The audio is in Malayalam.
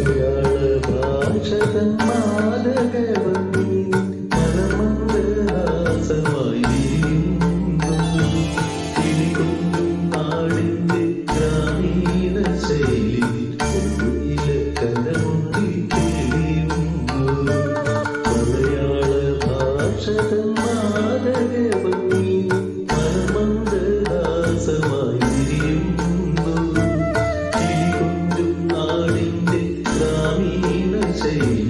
മലയാള ഭാഷ തൻ മാതകഭംഗി മനമന്ദഹാസമായി കിളികൊണ്ടും നാടിന്റെ ഗ്രാമീണ ശൈലി ഇലക്കരമുണ്ടി തെളിയുന്നു. മലയാള ഭാഷ തൻ മാതകഭംഗി മനമന്ദഹാസമായി say